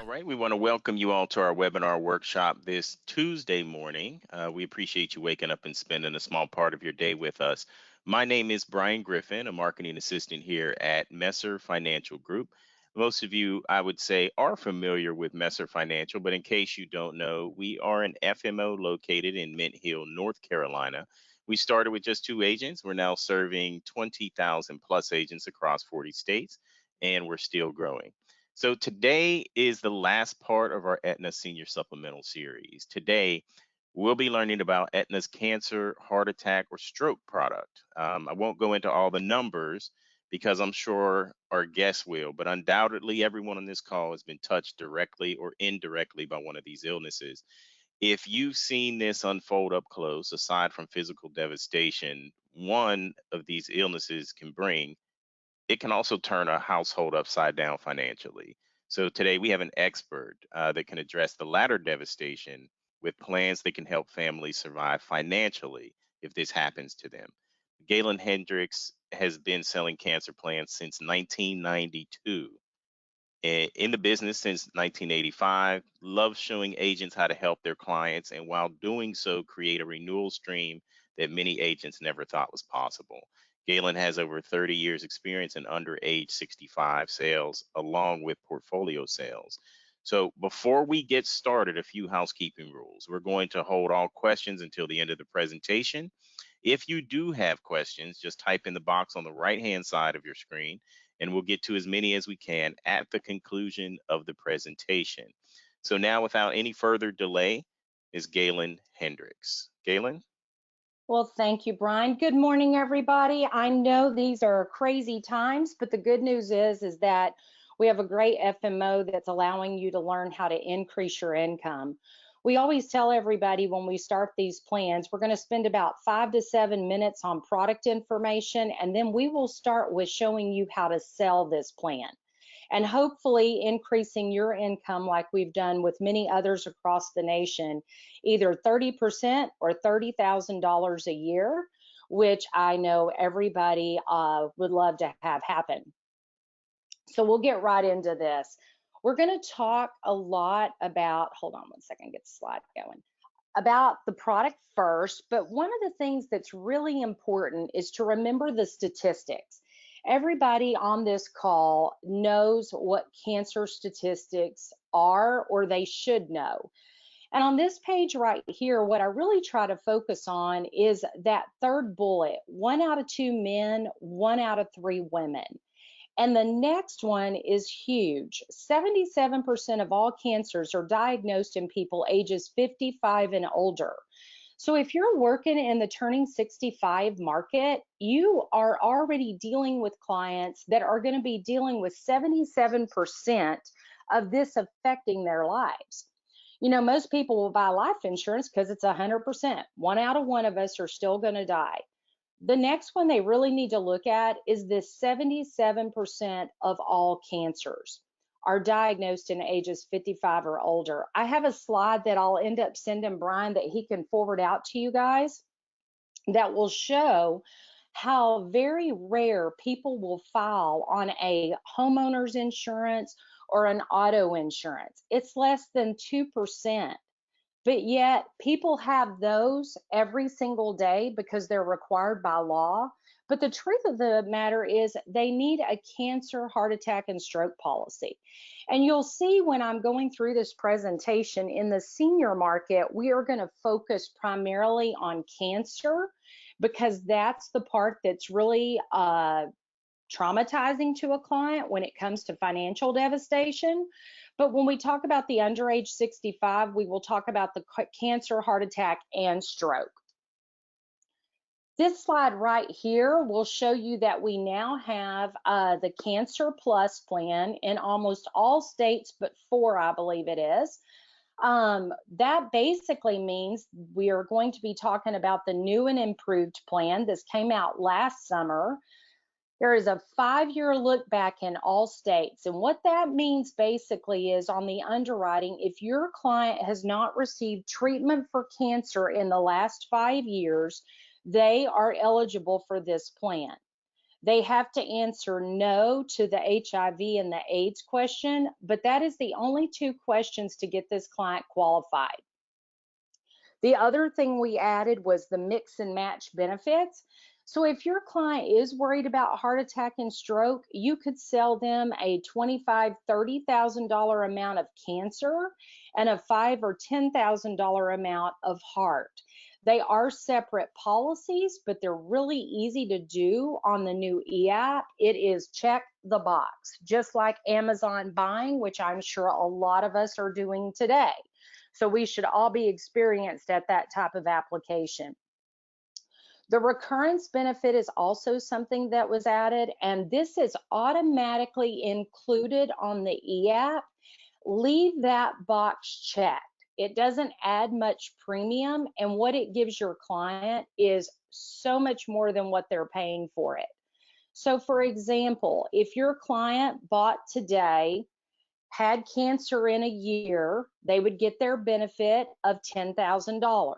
All right, we want to welcome you all to our webinar workshop this Tuesday morning. We appreciate you waking up and spending a small part of your day with us. My name is Brian Griffin, a marketing assistant here at Messer Financial Group. Most of you, I would say, are familiar with Messer Financial, but in case you don't know, we are an FMO located in Mint Hill, North Carolina. We started with just 2 agents. We're now serving 20,000 plus agents across 40 states, and we're still growing. So today is the last part of our Aetna Senior Supplemental Series. Today, we'll be learning about Aetna's cancer, heart attack, or stroke product. I won't go into all the numbers because I'm sure our guests will, but undoubtedly everyone on this call has been touched directly or indirectly by one of these illnesses. If you've seen this unfold up close, aside from physical devastation, one of these illnesses can bring, it can also turn a household upside down financially. So today we have an expert that can address the latter devastation with plans that can help families survive financially if this happens to them. Galen Hendricks has been selling cancer plans since 1992. In the business since 1985, loves showing agents how to help their clients, and while doing so, create a renewal stream that many agents never thought was possible. Galen has over 30 years experience in under age 65 sales, along with portfolio sales. So before we get started, a few housekeeping rules. We're going to hold all questions until the end of the presentation. If you do have questions, just type in the box on the right-hand side of your screen, and we'll get to as many as we can at the conclusion of the presentation. So now, without any further delay, is Galen Hendricks. Galen? Well, thank you, Brian. Good morning, everybody. I know these are crazy times, but the good news is that we have a great FMO that's allowing you to learn how to increase your income. We always tell everybody when we start these plans, we're going to spend about 5 to 7 minutes on product information, and then we will start with showing you how to sell this plan and hopefully increasing your income like we've done with many others across the nation, either 30% or $30,000 a year, which I know everybody would love to have happen. So we'll get right into this. We're going to talk a lot about, hold on one second, get the slide going, about the product first, but one of the things that's really important is to remember the statistics. Everybody on this call knows what cancer statistics are, or they should know. And on this page right here, what I really try to focus on is that third bullet: 1 out of 2 men, 1 out of 3 women. And the next one is huge. 77% of all cancers are diagnosed in people ages 55 and older. So if you're working in the turning 65 market, you are already dealing with clients that are going to be dealing with 77% of this affecting their lives. You know, most people will buy life insurance because it's 100%. 1 out of 1 of us are still going to die. The next one they really need to look at is this: 77% of all cancers are diagnosed in ages 55 or older. I have a slide that I'll end up sending Brian that he can forward out to you guys that will show how very rare people will file on a homeowner's insurance or an auto insurance. It's less than 2%. But yet people have those every single day because they're required by law. But the truth of the matter is they need a cancer, heart attack, and stroke policy. And you'll see when I'm going through this presentation, in the senior market, we are going to focus primarily on cancer because that's the part that's really traumatizing to a client when it comes to financial devastation. But when we talk about the under age 65, we will talk about the cancer, heart attack, and stroke. This slide right here will show you that we now have the Cancer Plus plan in almost all states but 4, I believe it is. That basically means we are going to be talking about the new and improved plan. This came out last summer. There is a 5-year look back in all states. And what that means basically is, on the underwriting, if your client has not received treatment for cancer in the last 5 years, they are eligible for this plan. They have to answer no to the HIV and the AIDS question, but that is the only two questions to get this client qualified. The other thing we added was the mix and match benefits. So if your client is worried about heart attack and stroke, you could sell them a $25,000, $30,000 amount of cancer and a $5,000 or $10,000 amount of heart. They are separate policies, but they're really easy to do on the new e-app. It is check the box, just like Amazon buying, which I'm sure a lot of us are doing today. So we should all be experienced at that type of application. The recurrence benefit is also something that was added, and this is automatically included on the e-app. Leave that box checked. It doesn't add much premium, and what it gives your client is so much more than what they're paying for it. So for example, if your client bought today, had cancer in a year, they would get their benefit of $10,000.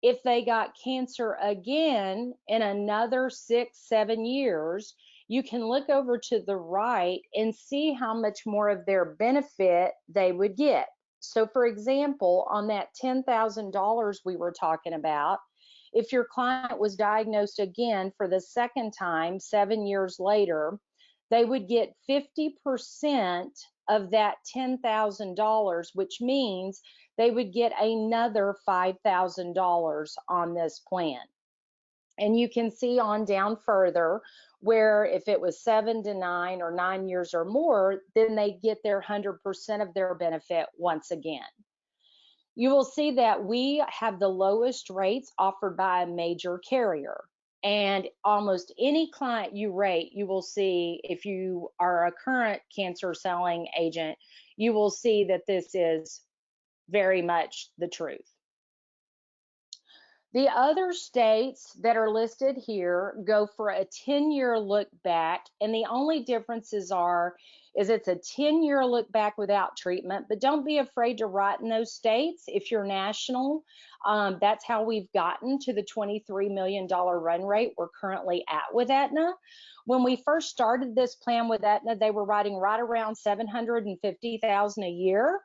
If they got cancer again in another 6, 7 years, you can look over to the right and see how much more of their benefit they would get. So for example, on that $10,000 we were talking about, if your client was diagnosed again for the second time 7 years later, they would get 50% of that $10,000, which means they would get another $5,000 on this plan. And you can see on down further where if it was 7 to 9 or 9 years or more, then they get their 100% of their benefit once again. You will see that we have the lowest rates offered by a major carrier. And almost any client you rate, you will see, if you are a current cancer selling agent, you will see that this is very much the truth. The other states that are listed here go for a 10-year look back, and the only differences is it's a 10-year look back without treatment, but don't be afraid to write in those states if you're national. That's how we've gotten to the $23 million run rate we're currently at with Aetna. When we first started this plan with Aetna, they were writing right around $750,000 a year.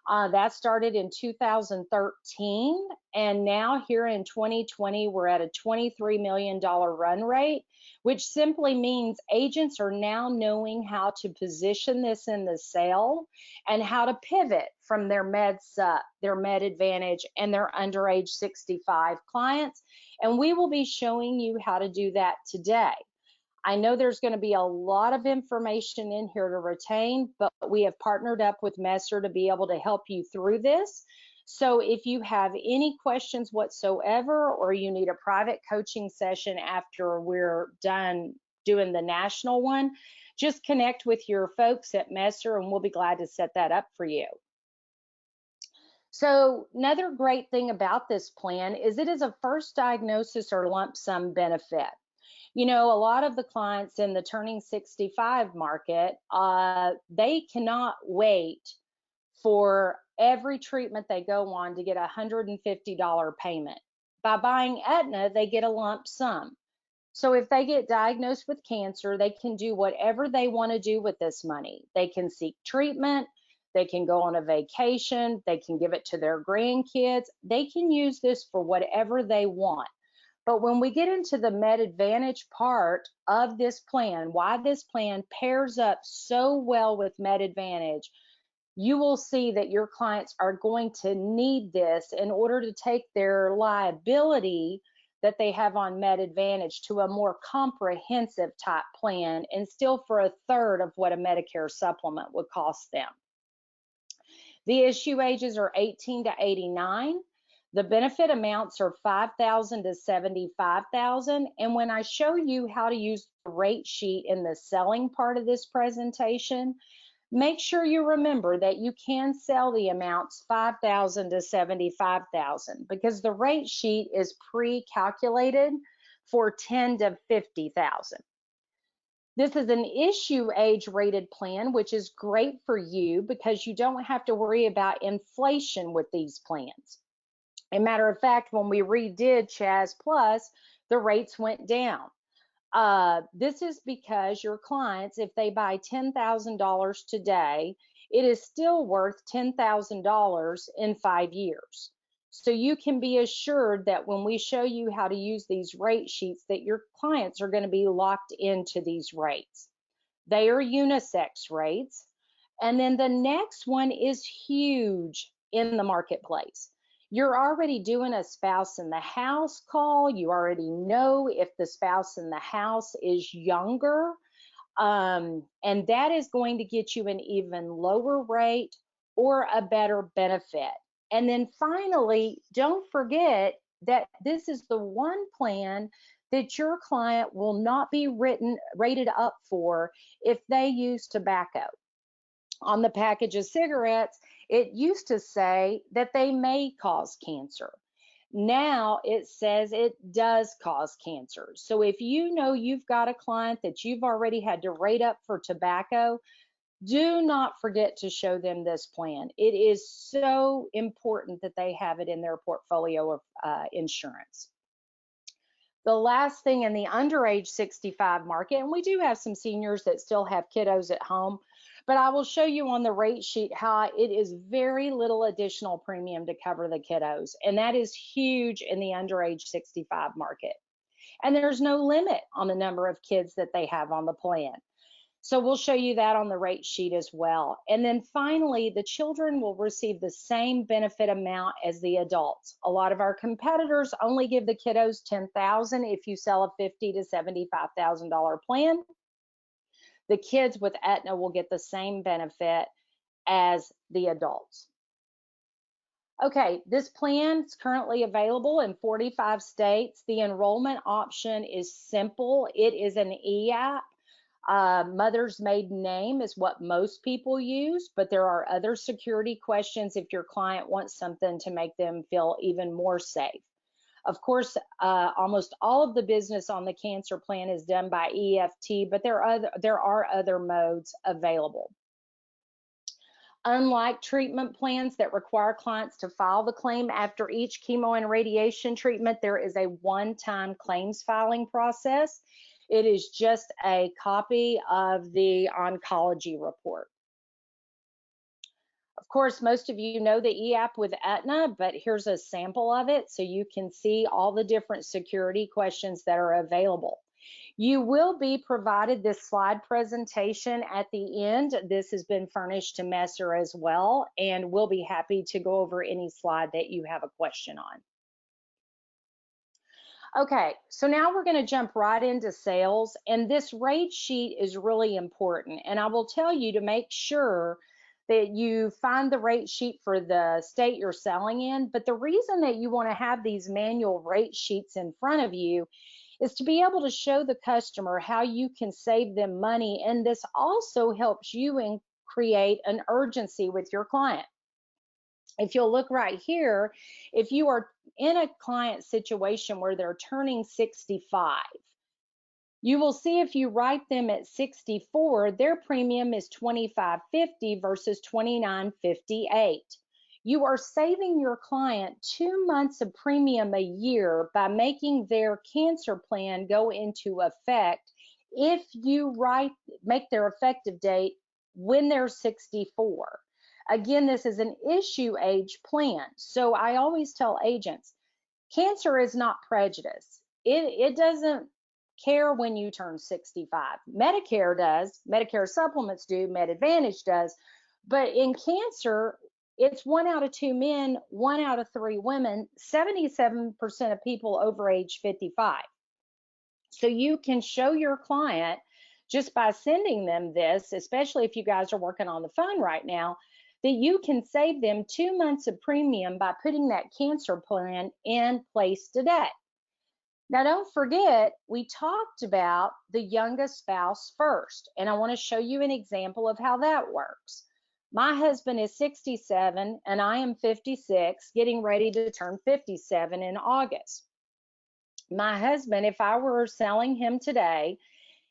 That started in 2013, and now here in 2020, we're at a $23 million run rate, which simply means agents are now knowing how to position this in the sale and how to pivot from their Med Sup, their Med Advantage, and their under age 65 clients. And we will be showing you how to do that today. I know there's going to be a lot of information in here to retain, but we have partnered up with Messer to be able to help you through this. So if you have any questions whatsoever, or you need a private coaching session after we're done doing the national one, just connect with your folks at Messer and we'll be glad to set that up for you. So another great thing about this plan is it is a first diagnosis or lump sum benefit. You know, a lot of the clients in the turning 65 market, they cannot wait for every treatment they go on to get a $150 payment. By buying Aetna, they get a lump sum. So if they get diagnosed with cancer, they can do whatever they want to do with this money. They can seek treatment, they can go on a vacation, they can give it to their grandkids, they can use this for whatever they want. But when we get into the Med Advantage part of this plan, why this plan pairs up so well with Med Advantage, you will see that your clients are going to need this in order to take their liability that they have on Med Advantage to a more comprehensive type plan, and still for a third of what a Medicare supplement would cost them. The issue ages are 18 to 89. The benefit amounts are $5,000 to $75,000. And when I show you how to use the rate sheet in the selling part of this presentation, make sure you remember that you can sell the amounts $5,000 to $75,000 because the rate sheet is pre-calculated for $10,000 to $50,000. This is an issue age rated plan, which is great for you because you don't have to worry about inflation with these plans. As a matter of fact, when we redid Chaz Plus, the rates went down. This is because your clients, if they buy $10,000 today, it is still worth $10,000 in 5 years. So you can be assured that when we show you how to use these rate sheets, that your clients are going to be locked into these rates. They are unisex rates. And then the next one is huge in the marketplace. You're already doing a spouse in the house call. You already know if the spouse in the house is younger. And that is going to get you an even lower rate or a better benefit. And then finally, don't forget that this is the one plan that your client will not be rated up for if they use tobacco. On the package of cigarettes, it used to say that they may cause cancer. Now it says it does cause cancer. So if you know you've got a client that you've already had to rate up for tobacco, do not forget to show them this plan. It is so important that they have it in their portfolio of insurance. The last thing in the underage 65 market, and we do have some seniors that still have kiddos at home, but I will show you on the rate sheet how it is very little additional premium to cover the kiddos, and that is huge in the underage 65 market. And there's no limit on the number of kids that they have on the plan. So we'll show you that on the rate sheet as well. And then finally, the children will receive the same benefit amount as the adults. A lot of our competitors only give the kiddos $10,000 if you sell a $50,000 to $75,000 plan. The kids with Aetna will get the same benefit as the adults. Okay, this plan is currently available in 45 states. The enrollment option is simple. It is an e-app. Mother's maiden name is what most people use, but there are other security questions if your client wants something to make them feel even more safe. Of course, almost all of the business on the cancer plan is done by EFT, but there are other modes available. Unlike treatment plans that require clients to file the claim after each chemo and radiation treatment, there is a one-time claims filing process. It is just a copy of the oncology report. Of course, most of you know the e-app with Aetna, but here's a sample of it so you can see all the different security questions that are available. You will be provided this slide presentation at the end. This has been furnished to Messer as well, and we'll be happy to go over any slide that you have a question on. Okay, so now we're going to jump right into sales, and this rate sheet is really important. And I will tell you to make sure that you find the rate sheet for the state you're selling in. But the reason that you want to have these manual rate sheets in front of you is to be able to show the customer how you can save them money. And this also helps you create an urgency with your client. If you'll look right here, if you are in a client situation where they're turning 65, you will see if you write them at 64, their premium is $25.50 versus $29.58. You are saving your client 2 months of premium a year by making their cancer plan go into effect if you make their effective date when they're 64. Again, this is an issue age plan. So I always tell agents, cancer is not prejudice. It doesn't care when you turn 65. Medicare does, Medicare supplements do, Med Advantage does, but in cancer, it's 1 out of 2 men, 1 out of 3 women, 77% of people over age 55. So you can show your client just by sending them this, especially if you guys are working on the phone right now, that you can save them 2 months of premium by putting that cancer plan in place today. Now, don't forget, we talked about the youngest spouse first, and I want to show you an example of how that works. My husband is 67 and I am 56, getting ready to turn 57 in August. My husband, if I were selling him today,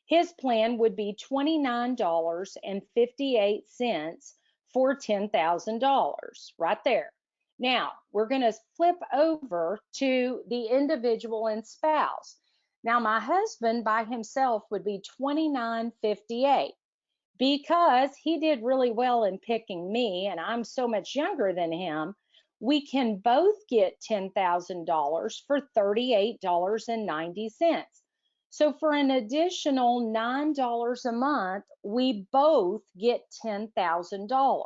his plan would be $29.58 for $10,000 right there. Now, we're going to flip over to the individual and spouse. Now, my husband by himself would be $29.58 because he did really well in picking me, and I'm so much younger than him. We can both get $10,000 for $38.90. So for an additional $9 a month, we both get $10,000.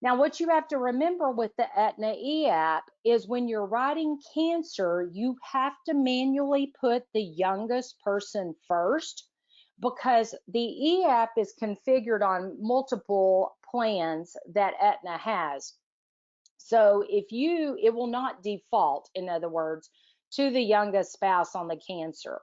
Now, what you have to remember with the Aetna e-app is when you're writing cancer, you have to manually put the youngest person first because the e-app is configured on multiple plans that Aetna has. So it will not default, in other words, to the youngest spouse on the cancer.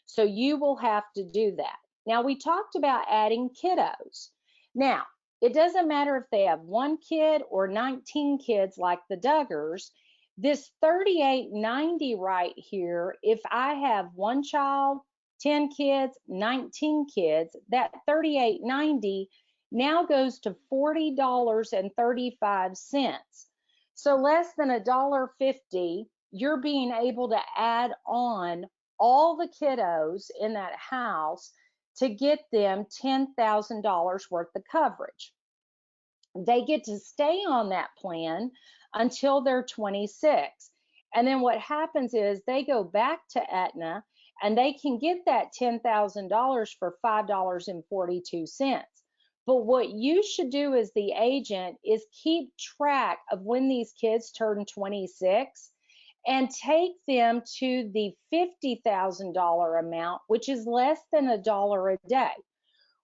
So you will have to do that. Now, we talked about adding kiddos. Now, it doesn't matter if they have one kid or 19 kids like the Duggars. This 3890 right here, if I have one child, 10 kids, 19 kids, that 3890 now goes to $40.35. So less than $1.50, you're being able to add on all the kiddos in that house to get them $10,000 worth of coverage. They get to stay on that plan until they're 26. And then what happens is they go back to Aetna and they can get that $10,000 for $5.42. But what you should do as the agent is keep track of when these kids turn 26 and take them to the $50,000 amount, which is less than $1 a day.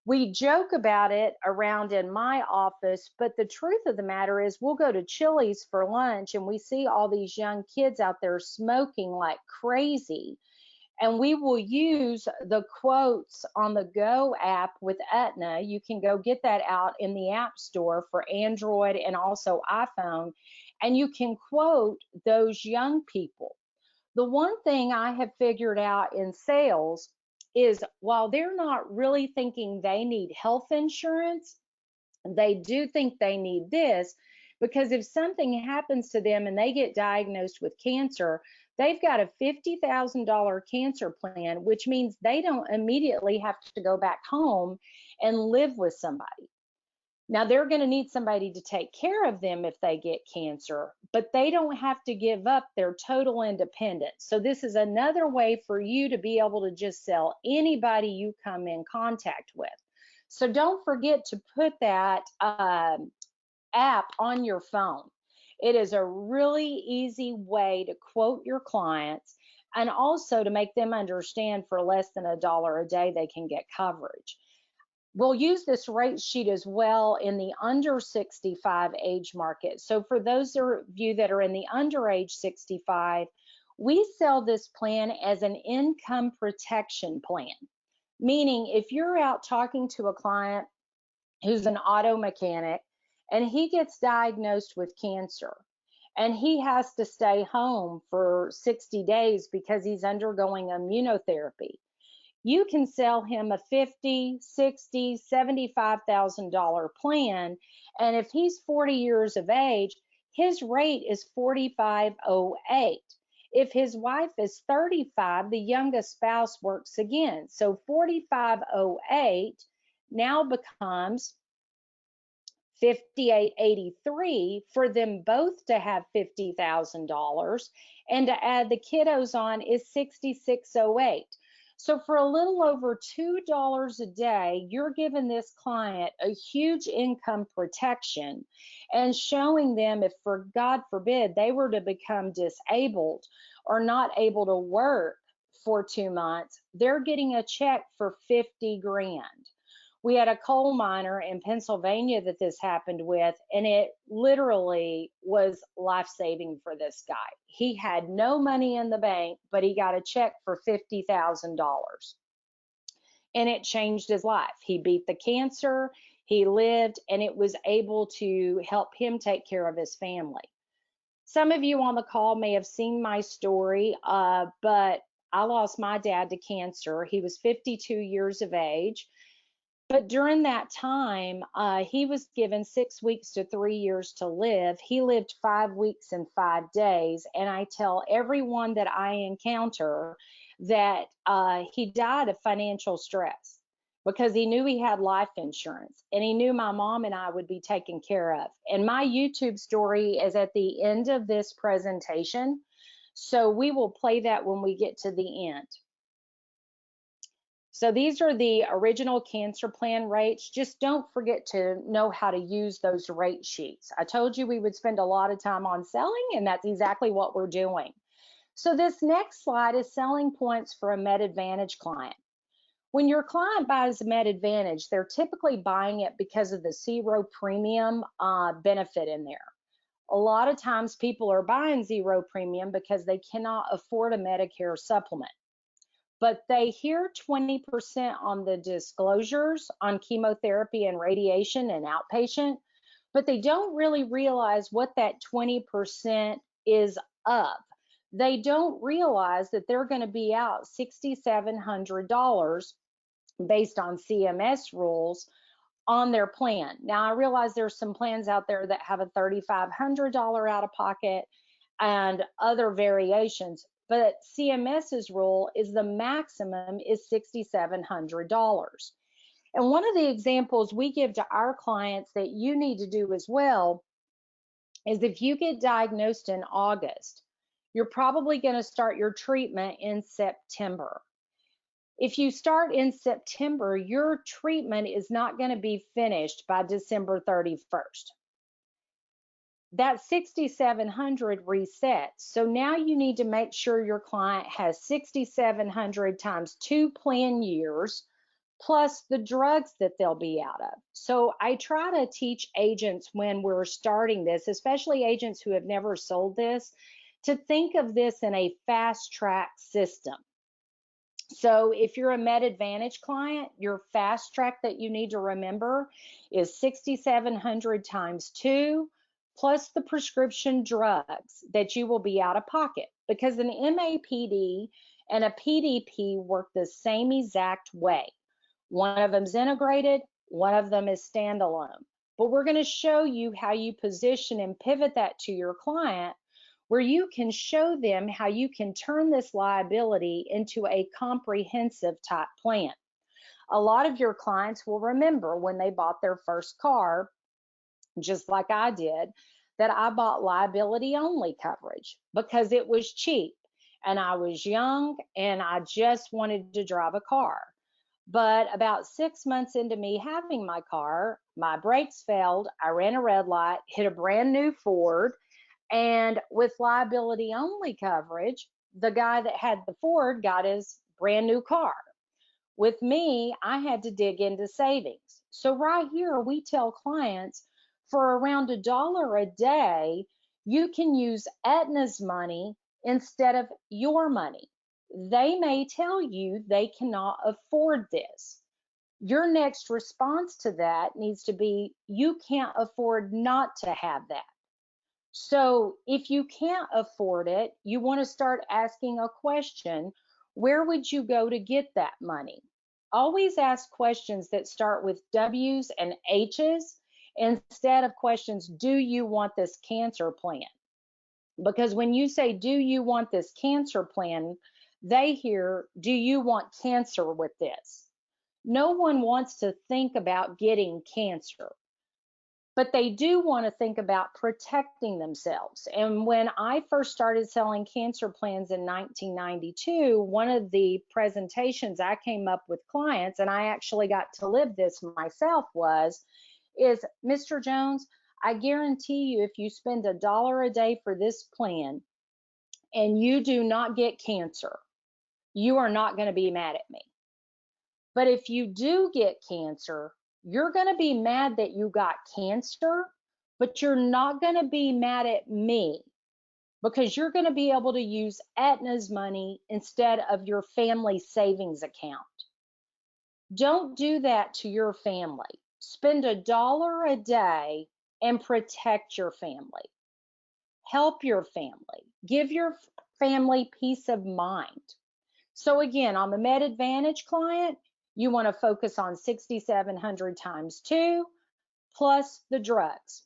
We joke about it around in my office, but the truth of the matter is we'll go to Chili's for lunch and we see all these young kids out there smoking like crazy. And we will use the quotes on the Go app with Aetna. You can go get that out in the App Store for Android and also iPhone, and you can quote those young people. The one thing I have figured out in sales is while they're not really thinking they need health insurance, they do think they need this because if something happens to them and they get diagnosed with cancer, they've got a $50,000 cancer plan, which means they don't immediately have to go back home and live with somebody. Now, they're going to need somebody to take care of them if they get cancer, but they don't have to give up their total independence. So this is another way for you to be able to just sell anybody you come in contact with. So don't forget to put that app on your phone. It is a really easy way to quote your clients and also to make them understand for less than $1 a day they can get coverage. We'll use this rate sheet as well in the under 65 age market. So for those of you that are in the under age 65, we sell this plan as an income protection plan, meaning if you're out talking to a client who's an auto mechanic and he gets diagnosed with cancer and he has to stay home for 60 days because he's undergoing immunotherapy, you can sell him a $50,000, $60,000, $75,000 plan. And if he's 40 years of age, his rate is 4508. If his wife is 35, the youngest spouse works again. So 4508 now becomes 5883 for them both to have $50,000, and to add the kiddos on is 6608. So for a little over $2 a day, you're giving this client a huge income protection and showing them if, for God forbid, they were to become disabled or not able to work for 2 months, they're getting a check for 50 grand. We had a coal miner in Pennsylvania that this happened with, and it literally was life-saving for this guy. He had no money in the bank, but he got a check for $50,000, and it changed his life. He beat the cancer, he lived, and it was able to help him take care of his family. Some of you on the call may have seen my story, but I lost my dad to cancer. He was 52 years of age. But during that time, he was given 6 weeks to 3 years to live. He lived 5 weeks and 5 days. And I tell everyone that I encounter that he died of financial stress because he knew he had life insurance and he knew my mom and I would be taken care of. And my YouTube story is at the end of this presentation, so we will play that when we get to the end. So these are the original cancer plan rates. Just don't forget to know how to use those rate sheets. I told you we would spend a lot of time on selling, and that's exactly what we're doing. So this next slide is selling points for a Med Advantage client. When your client buys a Med Advantage, they're typically buying it because of the zero premium benefit in there. A lot of times people are buying zero premium because they cannot afford a Medicare supplement. But they hear 20% on the disclosures on chemotherapy and radiation and outpatient, but they don't really realize what that 20% is of. They don't realize that they're going to be out $6,700 based on CMS rules on their plan. Now, I realize there's some plans out there that have a $3,500 out of pocket and other variations, but CMS's rule is the maximum is $6,700. And one of the examples we give to our clients that you need to do as well is if you get diagnosed in August, you're probably going to start your treatment in September. If you start in September, your treatment is not going to be finished by December 31st. That 6,700 resets. So now you need to make sure your client has 6,700 times 2 plan years plus the drugs that they'll be out of. So I try to teach agents when we're starting this, especially agents who have never sold this, to think of this in a fast track system. So if you're a Med Advantage client, your fast track that you need to remember is 6,700 times 2 plus the prescription drugs that you will be out of pocket, because an MAPD and a PDP work the same exact way. One of them's integrated, one of them is standalone. But we're going to show you how you position and pivot that to your client, where you can show them how you can turn this liability into a comprehensive type plan. A lot of your clients will remember when they bought their first car, just like I did, that I bought liability only coverage because it was cheap and I was young and I just wanted to drive a car. But about 6 months into me having my car, my brakes failed, I ran a red light, hit a brand new Ford, and with liability only coverage, the guy that had the Ford got his brand new car. With me, I had to dig into savings. So right here, we tell clients for around $1 a day, you can use Aetna's money instead of your money. They may tell you they cannot afford this. Your next response to that needs to be, you can't afford not to have that. So if you can't afford it, you want to start asking a question, where would you go to get that money? Always ask questions that start with W's and H's instead of questions, do you want this cancer plan? Because when you say, do you want this cancer plan, they hear, do you want cancer with this? No one wants to think about getting cancer, but they do want to think about protecting themselves. And when I first started selling cancer plans in 1992, one of the presentations I came up with clients, and I actually got to live this myself, is Mr. Jones, I guarantee you if you spend $1 a day for this plan and you do not get cancer, you are not going to be mad at me. But if you do get cancer, you're going to be mad that you got cancer, but you're not going to be mad at me because you're going to be able to use Aetna's money instead of your family savings account. Don't do that to your family. Spend $1 a day and protect your family. Help your family. Give your family peace of mind. So again, on the Med Advantage client, you want to focus on 6,700 times 2 plus the drugs.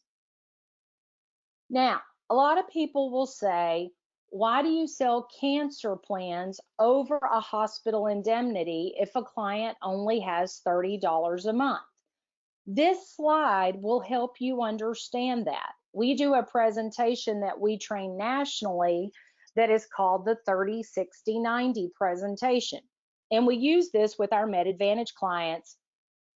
Now, a lot of people will say, Why do you sell cancer plans over a hospital indemnity if a client only has $30 a month? This slide will help you understand that. We do a presentation that we train nationally that is called the 30, 60, 90 presentation. And we use this with our Med Advantage clients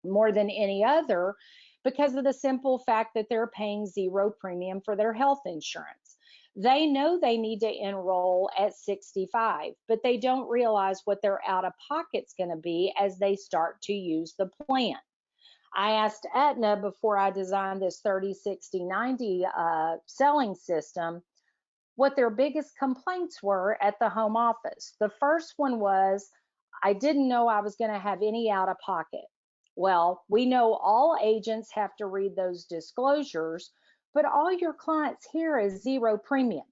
more than any other because of the simple fact that they're paying zero premium for their health insurance. They know they need to enroll at 65, but they don't realize what their out of pocket's going to be as they start to use the plan. I asked Aetna before I designed this 30, 60, 90 selling system what their biggest complaints were at the home office. The first one was, I didn't know I was going to have any out of pocket. Well, we know all agents have to read those disclosures, but all your clients hear is zero premium.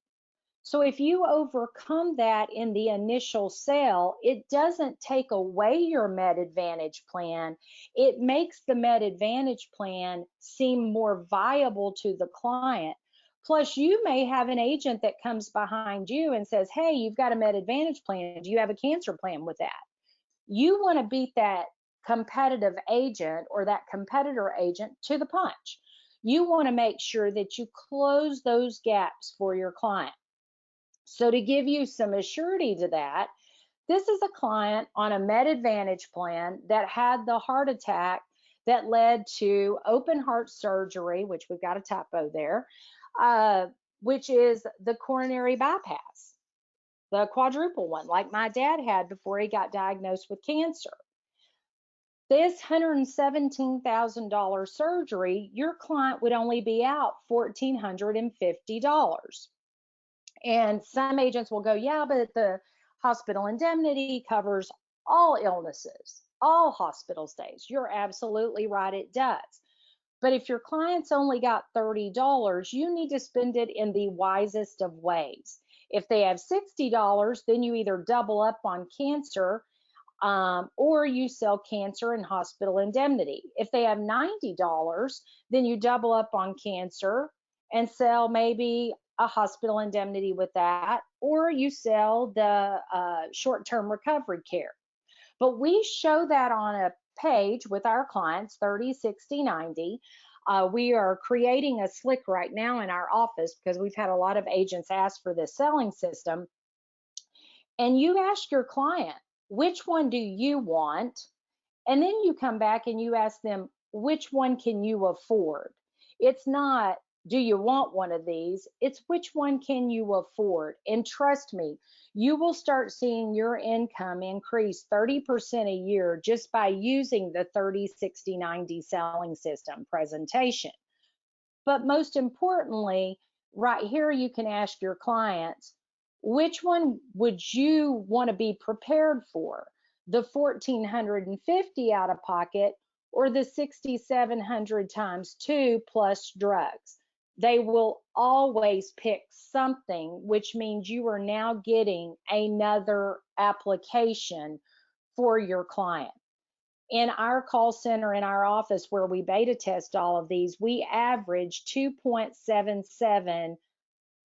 So if you overcome that in the initial sale, it doesn't take away your Med Advantage plan. It makes the Med Advantage plan seem more viable to the client. Plus, you may have an agent that comes behind you and says, hey, you've got a Med Advantage plan. Do you have a cancer plan with that? You want to beat that competitive agent or that competitor agent to the punch. You want to make sure that you close those gaps for your client. So to give you some assurity to that, this is a client on a Med Advantage plan that had the heart attack that led to open heart surgery, which we've got a typo there, which is the coronary bypass, the quadruple one, like my dad had before he got diagnosed with cancer. This $117,000 surgery, your client would only be out $1,450. And some agents will go, yeah, but the hospital indemnity covers all illnesses, all hospital stays. You're absolutely right, it does. But if your client's only got $30, you need to spend it in the wisest of ways. If they have $60, then you either double up on cancer or you sell cancer and hospital indemnity. If they have $90, then you double up on cancer and sell maybe a hospital indemnity with that, or you sell the short-term recovery care. But we show that on a page with our clients, 30, 60, 90. We are creating a slick right now in our office because we've had a lot of agents ask for this selling system. And you ask your client, which one do you want? And then you come back and you ask them, which one can you afford? It's not, do you want one of these? It's which one can you afford? And trust me, you will start seeing your income increase 30% a year just by using the 30, 60, 90 selling system presentation. But most importantly, right here, you can ask your clients, which one would you want to be prepared for? The 1,450 out of pocket or the 6,700 times 2 plus drugs? They will always pick something, which means you are now getting another application for your client. In our call center in our office where we beta test all of these, we average 2.77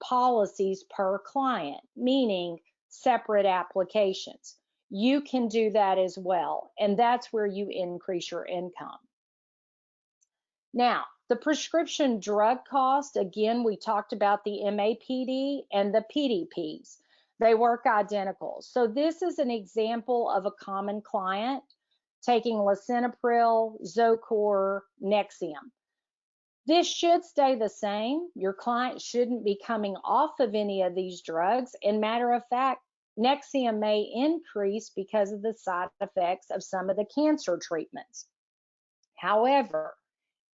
policies per client, meaning separate applications. You can do that as well, and that's where you increase your income. Now, the prescription drug cost, again, we talked about the MAPD and the PDPs. They work identical. So this is an example of a common client taking lisinopril, Zocor, Nexium. This should stay the same. Your client shouldn't be coming off of any of these drugs. And matter of fact, Nexium may increase because of the side effects of some of the cancer treatments. However,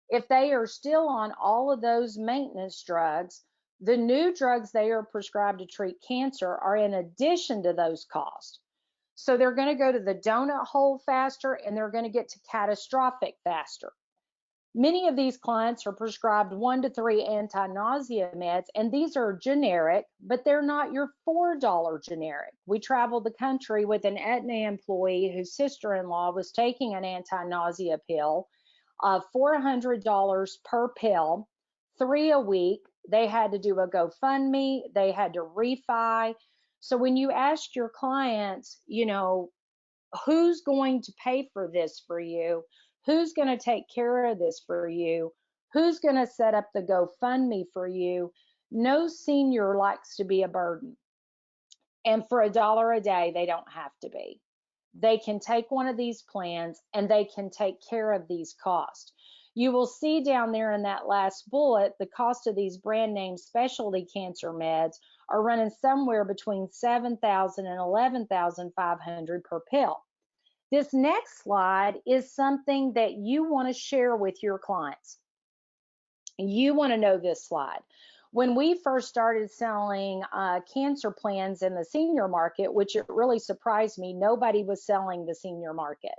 if they are still on all of those maintenance drugs, the new drugs they are prescribed to treat cancer are in addition to those costs. So they're going to go to the donut hole faster and they're going to get to catastrophic faster. Many of these clients are prescribed 1 to 3 anti-nausea meds, and these are generic, but they're not your $4 generic. We traveled the country with an Aetna employee whose sister-in-law was taking an anti-nausea pill, $400 per pill, 3 a week, They had to do a GoFundMe, they had to refi. So when you ask your clients, who's going to pay for this for you? Who's going to take care of this for you? Who's going to set up the GoFundMe for you? No senior likes to be a burden. And for $1 a day, they don't have to be. They can take one of these plans and they can take care of these costs. You will see down there in that last bullet, the cost of these brand name specialty cancer meds are running somewhere between $7,000 and $11,500 per pill. This next slide is something that you want to share with your clients. You want to know this slide. When we first started selling cancer plans in the senior market, which it really surprised me, nobody was selling the senior market.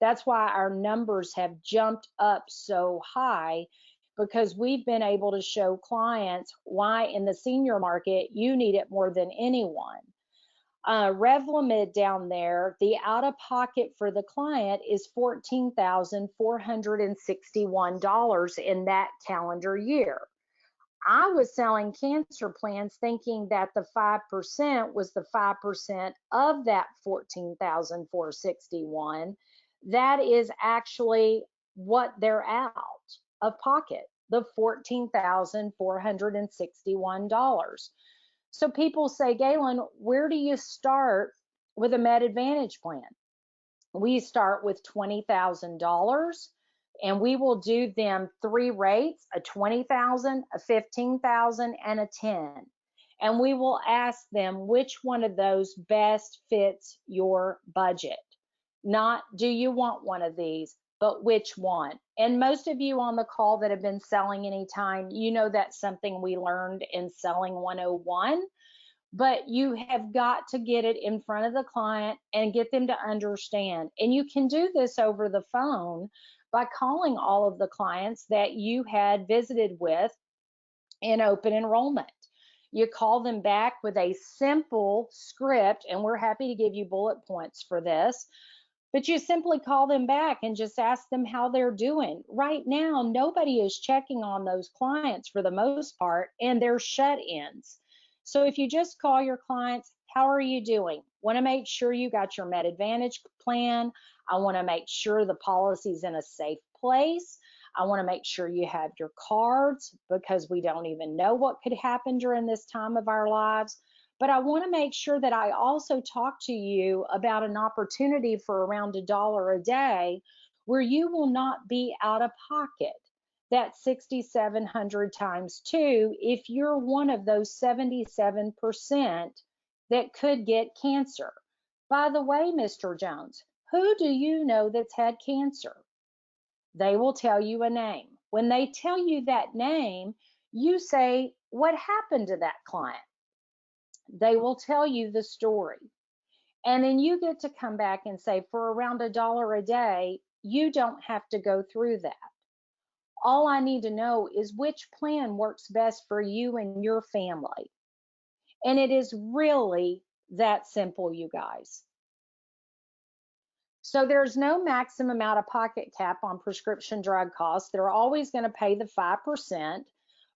That's why our numbers have jumped up so high, because we've been able to show clients why in the senior market you need it more than anyone. Revlimid down there, the out of pocket for the client is $14,461 in that calendar year. I was selling cancer plans thinking that the 5% was the 5% of that 14,461. That is actually what they're out of pocket, the $14,461. So people say, Galen, where do you start with a Med Advantage plan? We start with $20,000 and we will do them 3 rates, a $20,000, a $15,000, and a $10,000. And we will ask them which one of those best fits your budget. Not do you want one of these, but which one. And most of you on the call that have been selling any time, you know that's something we learned in Selling 101. But you have got to get it in front of the client and get them to understand. And you can do this over the phone by calling all of the clients that you had visited with in open enrollment. You call them back with a simple script, and we're happy to give you bullet points for this. But you simply call them back and just ask them how they're doing. Right now, nobody is checking on those clients for the most part, and they're shut-ins. So if you just call your clients, how are you doing? Want to make sure you got your Med Advantage plan. I want to make sure the policy's in a safe place. I want to make sure you have your cards, because we don't even know what could happen during this time of our lives. But I want to make sure that I also talk to you about an opportunity for around $1 a day where you will not be out of pocket. That's 6,700 times 2 if you're one of those 77% that could get cancer. By the way, Mr. Jones, who do you know that's had cancer? They will tell you a name. When they tell you that name, you say, what happened to that client? They will tell you the story. And then you get to come back and say, for around $1 a day, you don't have to go through that. All I need to know is which plan works best for you and your family. And it is really that simple, you guys. So there's no maximum out of pocket cap on prescription drug costs. They're always going to pay the 5%.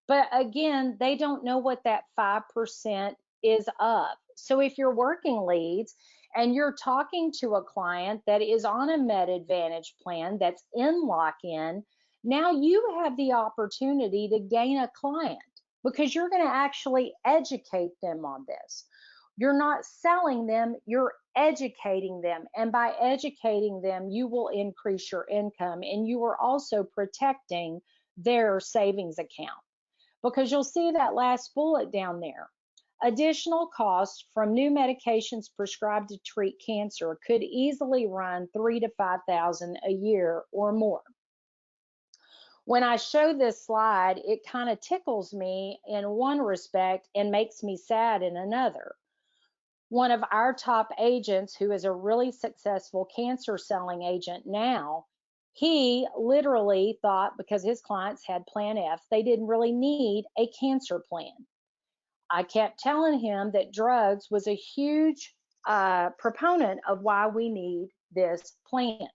But again, they don't know what that 5% is of. So if you're working leads and you're talking to a client that is on a Med Advantage plan that's in lock-in, now you have the opportunity to gain a client, because you're going to actually educate them on this. You're not selling them, you're educating them. And by educating them, you will increase your income, and you are also protecting their savings account. Because you'll see that last bullet down there. Additional costs from new medications prescribed to treat cancer could easily run $3,000 to $5,000 a year or more. When I show this slide, it kind of tickles me in one respect and makes me sad in another. One of our top agents, who is a really successful cancer selling agent now, he literally thought because his clients had Plan F, they didn't really need a cancer plan. I kept telling him that drugs was a huge proponent of why we need this plan.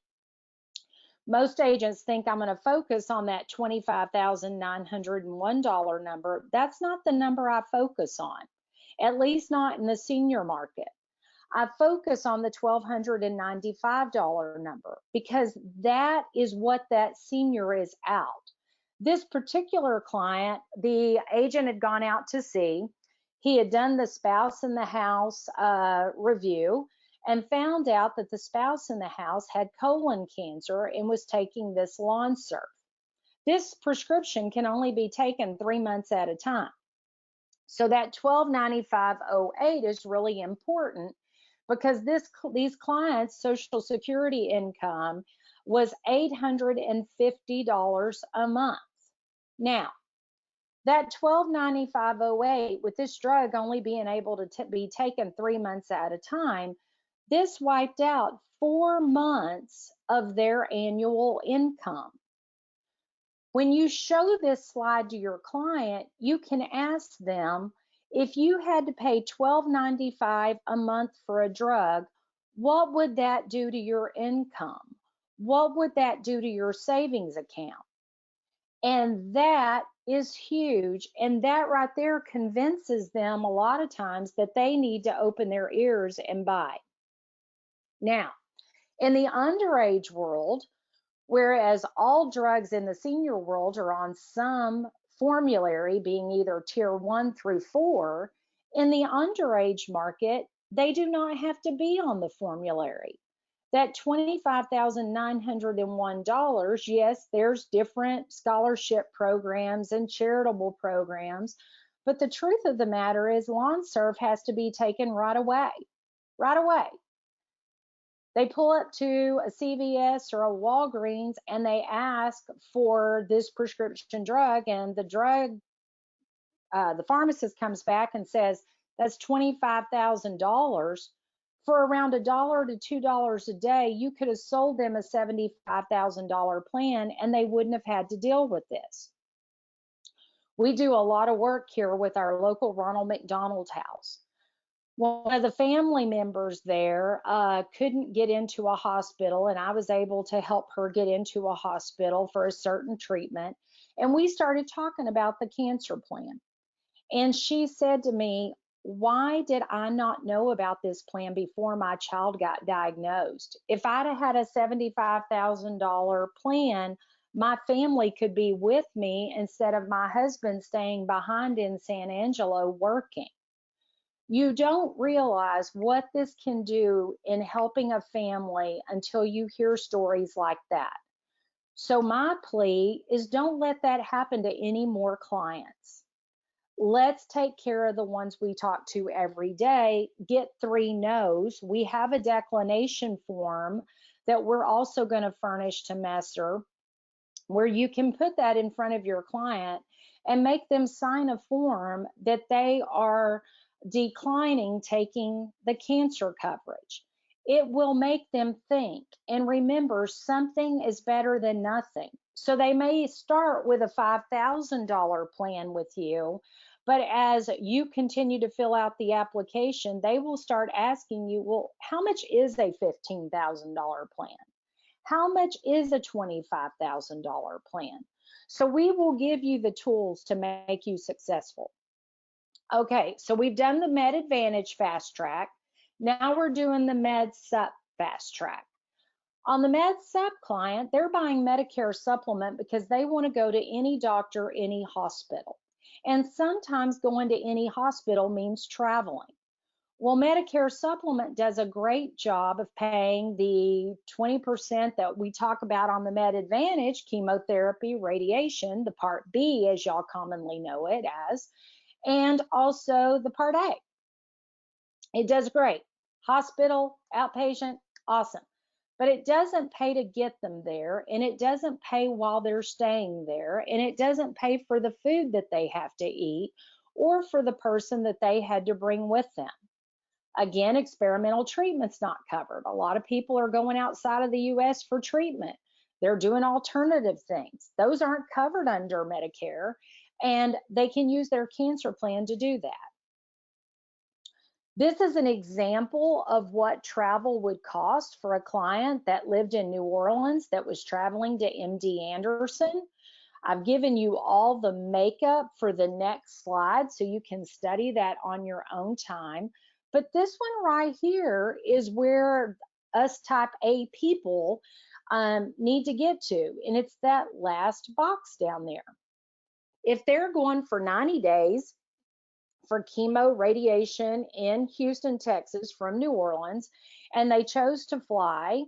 Most agents think I'm going to focus on that $25,901 number. That's not the number I focus on, at least not in the senior market. I focus on the $1,295 number because that is what that senior is out. This particular client, the agent had gone out to see. He had done the spouse in the house review and found out that the spouse in the house had colon cancer and was taking this Lonsurf. This prescription can only be taken 3 months at a time. So that 1295.08 is really important because these clients' Social Security income was $850 a month. Now, that 1295.08, with this drug only being able to be taken 3 months at a time, this wiped out 4 months of their annual income. When you show this slide to your client, you can ask them, if you had to pay $12.95 a month for a drug, what would that do to your income? What would that do to your savings account? And that is huge. And that right there convinces them a lot of times that they need to open their ears and buy. Now, in the underage world, whereas all drugs in the senior world are on some formulary, being either tier 1 through 4, in the underage market, they do not have to be on the formulary. That $25,901, yes, there's different scholarship programs and charitable programs, but the truth of the matter is Lonsurf has to be taken right away, right away. They pull up to a CVS or a Walgreens and they ask for this prescription drug, and the pharmacist comes back and says, that's $25,000. For around $1 to $2 a day, you could have sold them a $75,000 plan and they wouldn't have had to deal with this. We do a lot of work here with our local Ronald McDonald House. One of the family members there couldn't get into a hospital, and I was able to help her get into a hospital for a certain treatment. And we started talking about the cancer plan. And she said to me, why did I not know about this plan before my child got diagnosed? If I'd have had a $75,000 plan, my family could be with me instead of my husband staying behind in San Angelo working. You don't realize what this can do in helping a family until you hear stories like that. So my plea is, don't let that happen to any more clients. Let's take care of the ones we talk to every day. Get 3 no's. We have a declination form that we're also going to furnish to Messer, where you can put that in front of your client and make them sign a form that they are declining taking the cancer coverage. It will make them think and remember something is better than nothing. So they may start with a $5,000 plan with you, but as you continue to fill out the application, they will start asking you, well, how much is a $15,000 plan? How much is a $25,000 plan? So we will give you the tools to make you successful. Okay, so we've done the Med Advantage Fast Track. Now we're doing the Med Sup Fast Track. On the Med Sup client, they're buying Medicare supplement because they want to go to any doctor, any hospital. And sometimes going to any hospital means traveling. Well, Medicare supplement does a great job of paying the 20% that we talk about on the Med Advantage, chemotherapy, radiation, the Part B, as y'all commonly know it as, and also the Part A. It does great. Hospital, outpatient, awesome. But it doesn't pay to get them there, and it doesn't pay while they're staying there, and it doesn't pay for the food that they have to eat or for the person that they had to bring with them. Again, experimental treatment's not covered. A lot of people are going outside of the US for treatment. They're doing alternative things. Those aren't covered under Medicare, and they can use their cancer plan to do that. This is an example of what travel would cost for a client that lived in New Orleans that was traveling to MD Anderson. I've given you all the makeup for the next slide so you can study that on your own time. But this one right here is where us type A people need to get to, and it's that last box down there. If they're going for 90 days for chemo radiation in Houston, Texas from New Orleans, and they chose to fly,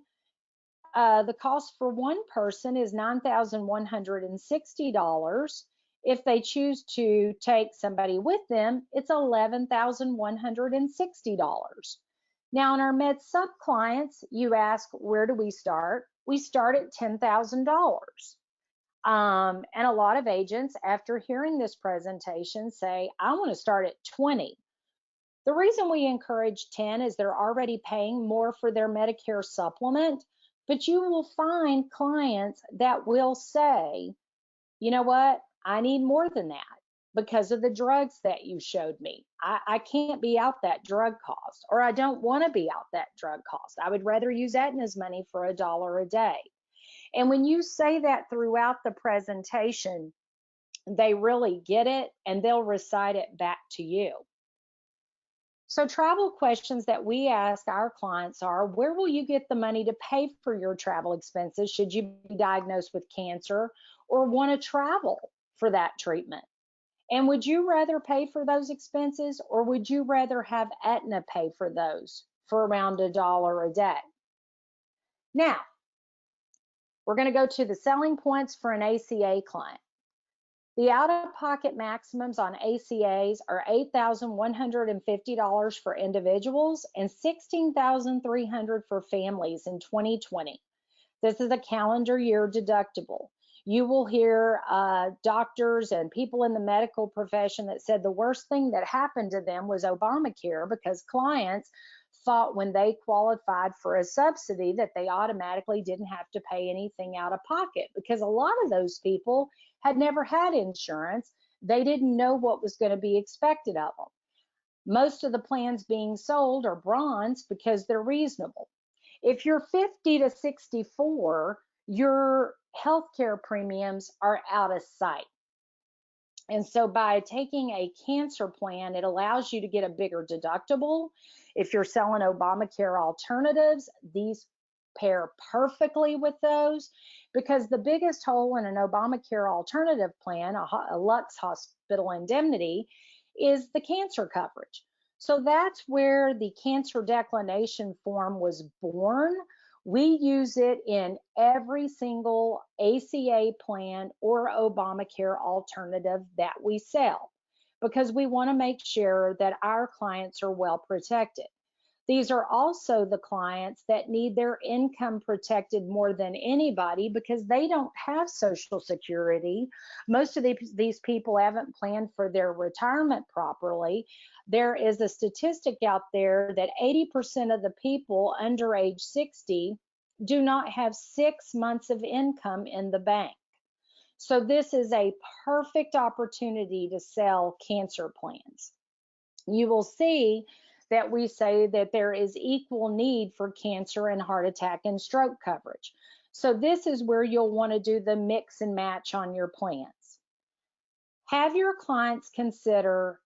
the cost for one person is $9,160. If they choose to take somebody with them, it's $11,160. Now, in our Med Sub clients, you ask, where do we start? We start at $10,000. And a lot of agents, after hearing this presentation, say, I want to start at 20. The reason we encourage 10 is they're already paying more for their Medicare supplement, but you will find clients that will say, you know what, I need more than that because of the drugs that you showed me. I can't be out that drug cost, or I don't want to be out that drug cost. I would rather use Aetna's money for $1 a day. And when you say that throughout the presentation, they really get it and they'll recite it back to you. So travel questions that we ask our clients are, where will you get the money to pay for your travel expenses should you be diagnosed with cancer or want to travel for that treatment? And would you rather pay for those expenses, or would you rather have Aetna pay for those for around $1 a day? Now, we're going to go to the selling points for an ACA client. The out-of-pocket maximums on ACAs are $8,150 for individuals and $16,300 for families in 2020. This is a calendar year deductible. You will hear doctors and people in the medical profession that said the worst thing that happened to them was Obamacare, because clients thought when they qualified for a subsidy that they automatically didn't have to pay anything out of pocket, because a lot of those people had never had insurance. They didn't know what was going to be expected of them. Most of the plans being sold are bronze because they're reasonable. If you're 50 to 64, your healthcare premiums are out of sight. And so by taking a cancer plan, it allows you to get a bigger deductible. If you're selling Obamacare alternatives, these pair perfectly with those, because the biggest hole in an Obamacare alternative plan, a Lux Hospital Indemnity, is the cancer coverage. So that's where the cancer declination form was born. We use it in every single ACA plan or Obamacare alternative that we sell, because we want to make sure that our clients are well protected. These are also the clients that need their income protected more than anybody, because they don't have Social Security. Most of these people haven't planned for their retirement properly. There is a statistic out there that 80% of the people under age 60 do not have 6 months of income in the bank. So this is a perfect opportunity to sell cancer plans. You will see that we say that there is equal need for cancer and heart attack and stroke coverage. So this is where you'll want to do the mix and match on your plans. Have your clients consider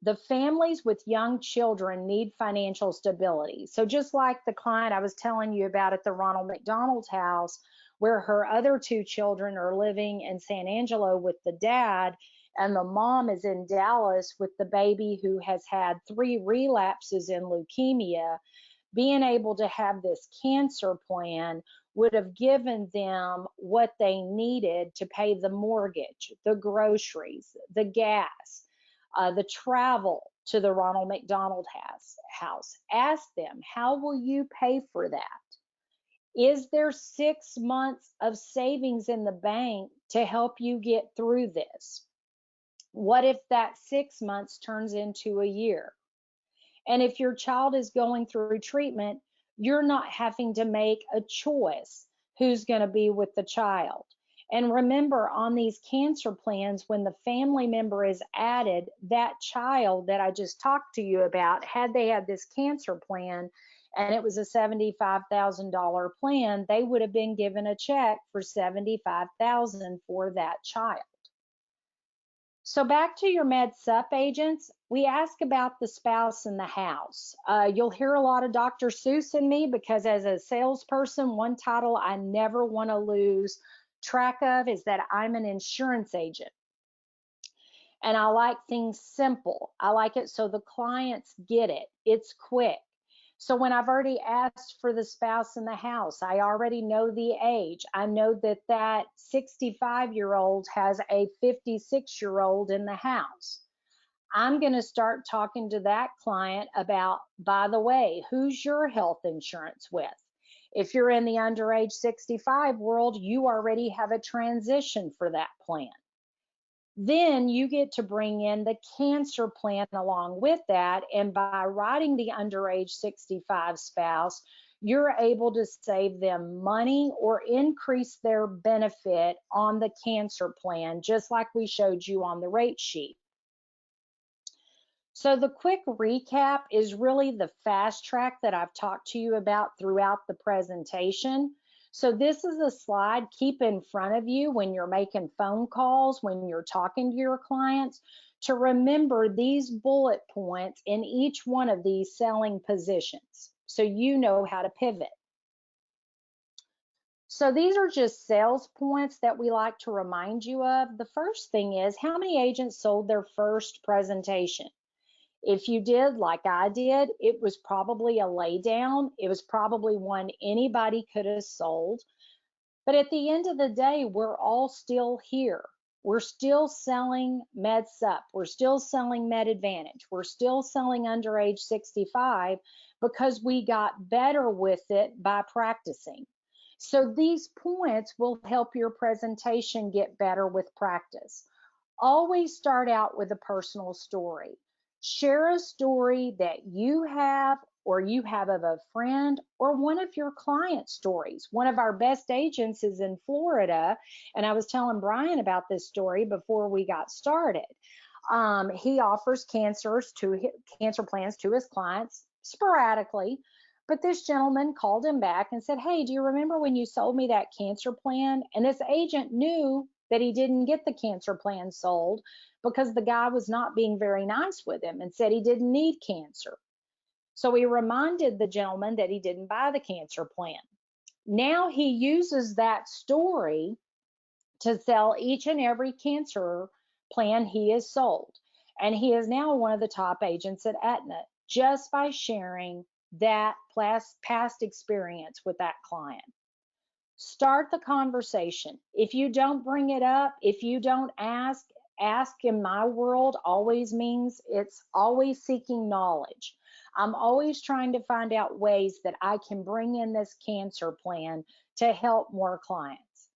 the families with young children need financial stability. So just like the client I was telling you about at the Ronald McDonald House, where her other 2 children are living in San Angelo with the dad, and the mom is in Dallas with the baby who has had 3 relapses in leukemia, being able to have this cancer plan would have given them what they needed to pay the mortgage, the groceries, the gas, the travel to the Ronald McDonald House. Ask them, how will you pay for that? Is there 6 months of savings in the bank to help you get through this? What if that 6 months turns into a year? And if your child is going through treatment, you're not having to make a choice who's going to be with the child. And remember, on these cancer plans, when the family member is added, that child that I just talked to you about, had they had this cancer plan and it was a $75,000 plan, they would have been given a check for $75,000 for that child. So back to your Med Sup agents, we ask about the spouse in the house. You'll hear a lot of Dr. Seuss in me because as a salesperson, one title I never want to lose track of is that I'm an insurance agent. And I like things simple. I like it so the clients get it. It's quick. So when I've already asked for the spouse in the house, I already know the age. I know that that 65-year-old has a 56-year-old in the house. I'm going to start talking to that client about, by the way, who's your health insurance with? If you're in the under age 65 world, you already have a transition for that plan. Then you get to bring in the cancer plan along with that. And by writing the under age 65 spouse, you're able to save them money or increase their benefit on the cancer plan, just like we showed you on the rate sheet. So the quick recap is really the fast track that I've talked to you about throughout the presentation. So this is a slide keep in front of you when you're making phone calls, when you're talking to your clients, to remember these bullet points in each one of these selling positions so you know how to pivot. So these are just sales points that we like to remind you of. The first thing is, how many agents sold their first presentation? If you did like I did, it was probably a laydown. It was probably one anybody could have sold. But at the end of the day, we're all still here. We're still selling Med Sup. We're still selling Med Advantage. We're still selling under age 65 because we got better with it by practicing. So these points will help your presentation get better with practice. Always start out with a personal story. Share a story that you have or you have of a friend or one of your client stories. One of our best agents is in Florida, and I was telling Brian about this story before we got started. He offers cancer plans to his clients sporadically, but this gentleman called him back and said, "Hey, do you remember when you sold me that cancer plan?" And this agent knew that he didn't get the cancer plan sold because the guy was not being very nice with him and said he didn't need cancer. So he reminded the gentleman that he didn't buy the cancer plan. Now he uses that story to sell each and every cancer plan he has sold. And he is now one of the top agents at Aetna just by sharing that past experience with that client. Start the conversation. If you don't bring it up, if you don't ask in my world always means it's always seeking knowledge. I'm always trying to find out ways that I can bring in this cancer plan to help more clients.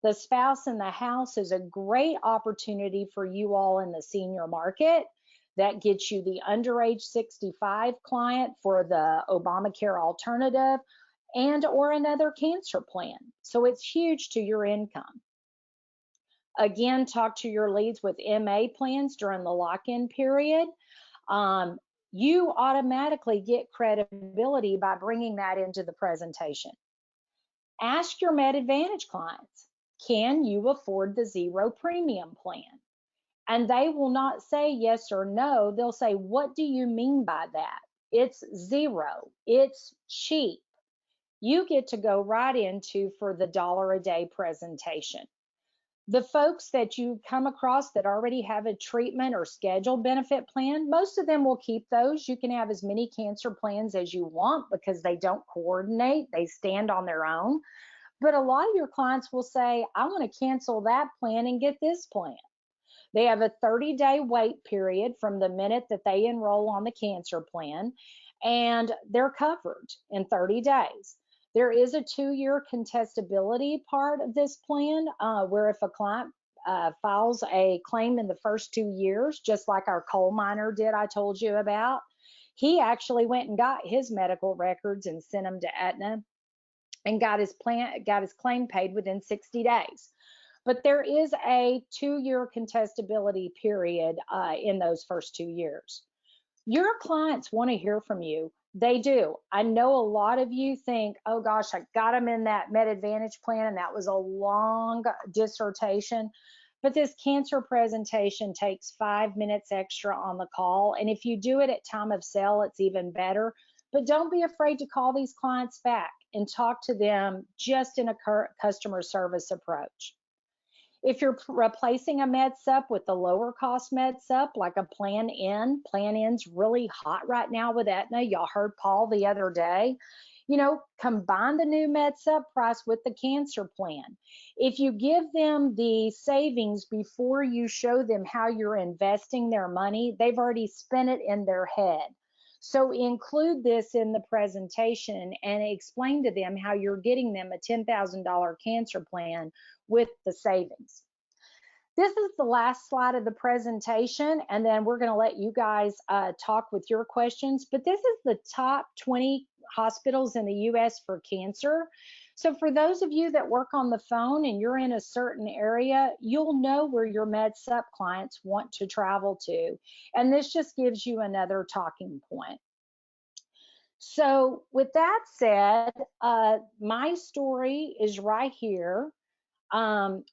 The spouse in the house is a great opportunity for you all in the senior market. That gets you the under age 65 client for the Obamacare alternative and or another cancer plan. So it's huge to your income. Again, talk to your leads with MA plans during the lock-in period. You automatically get credibility by bringing that into the presentation. Ask your Med Advantage clients, can you afford the zero premium plan? And they will not say yes or no. They'll say, what do you mean by that? It's zero. It's cheap. You get to go right into for the $1 a day presentation. The folks that you come across that already have a treatment or scheduled benefit plan, most of them will keep those. You can have as many cancer plans as you want because they don't coordinate, they stand on their own. But a lot of your clients will say, I want to cancel that plan and get this plan. They have a 30-day wait period from the minute that they enroll on the cancer plan, and they're covered in 30 days. There is a 2-year contestability part of this plan where if a client files a claim in the first 2 years, just like our coal miner did I told you about, he actually went and got his medical records and sent them to Aetna and got his claim paid within 60 days. But there is a 2-year contestability period in those first 2 years. Your clients want to hear from you. They do. I know a lot of you think, oh gosh, I got them in that Med Advantage plan and that was a long dissertation. But this cancer presentation takes 5 minutes extra on the call. And if you do it at time of sale, it's even better. But don't be afraid to call these clients back and talk to them just in a customer service approach. If you're replacing a med sup with a lower cost med sup, like a Plan N's really hot right now with Aetna. Y'all heard Paul the other day. Combine the new med sup price with the cancer plan. If you give them the savings before you show them how you're investing their money, they've already spent it in their head. So include this in the presentation and explain to them how you're getting them a $10,000 cancer plan with the savings. This is the last slide of the presentation, and then we're going to let you guys talk with your questions. But this is the top 20 hospitals in the U.S. for cancer. So for those of you that work on the phone and you're in a certain area, you'll know where your med sup clients want to travel to. And this just gives you another talking point. So with that said, my story is right here.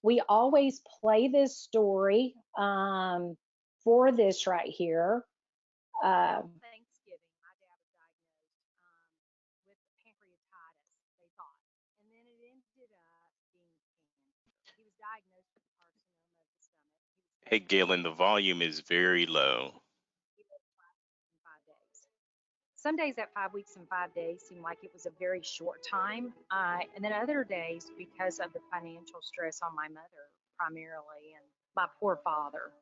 We always play this story for this right here. Thanksgiving, my dad was diagnosed with pancreatitis, they thought, and then it ended up being cancer. He was diagnosed with carcinoma of the stomach. Hey, Galen, the volume is very low. He lived 5 weeks and 5 days. Some days that 5 weeks and 5 days seemed like it was a very short time. And then other days, because of the financial stress on my mother primarily and my poor father,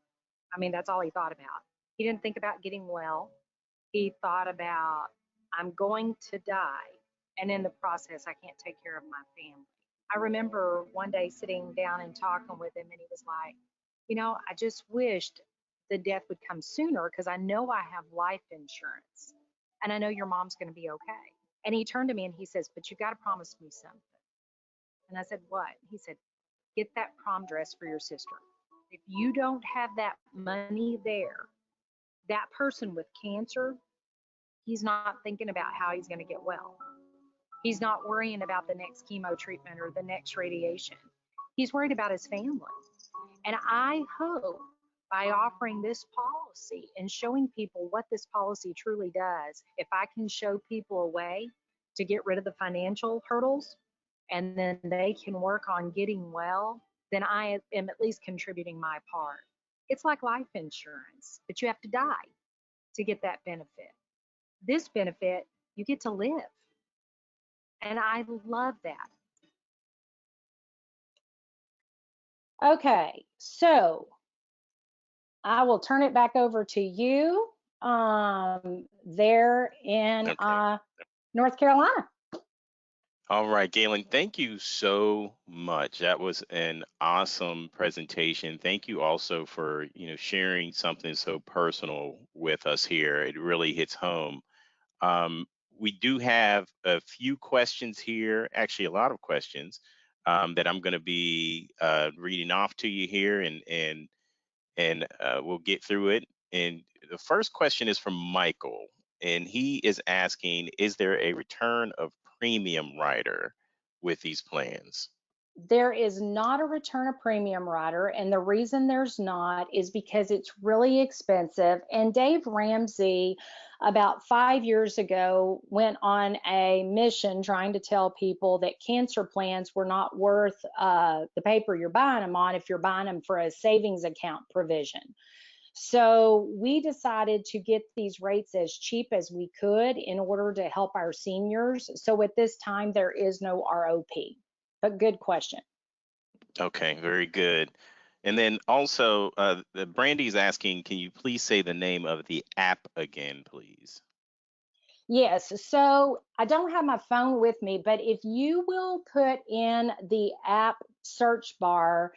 I mean, that's all he thought about. He didn't think about getting well. He thought about, I'm going to die. And in the process, I can't take care of my family. I remember one day sitting down and talking with him, and he was like, I just wished the death would come sooner because I know I have life insurance and I know your mom's going to be okay. And he turned to me and he says, but you got to promise me something. And I said, what? He said, get that prom dress for your sister. If you don't have that money there, that person with cancer, he's not thinking about how he's going to get well. He's not worrying about the next chemo treatment or the next radiation. He's worried about his family. And I hope by offering this policy and showing people what this policy truly does, if I can show people a way to get rid of the financial hurdles and then they can work on getting well, then I am at least contributing my part. It's like life insurance, but you have to die to get that benefit. This benefit, you get to live. And I love that. Okay, so I will turn it back over to you there in North Carolina. All right, Galen, thank you so much. That was an awesome presentation. Thank you also for, sharing something so personal with us here. It really hits home. We do have a few questions here, actually a lot of questions that I'm going to be reading off to you here, and we'll get through it. And the first question is from Michael, and he is asking, is there a return of premium rider with these plans? There is not a return of premium rider, and the reason there's not is because it's really expensive. And Dave Ramsey, about 5 years ago, went on a mission trying to tell people that cancer plans were not worth the paper you're buying them on if you're buying them for a savings account provision. So we decided to get these rates as cheap as we could in order to help our seniors. So at this time, there is no ROP. But good question. Okay, very good. And then also, Brandy's asking, can you please say the name of the app again, please? Yes, so I don't have my phone with me, but if you will put in the app search bar,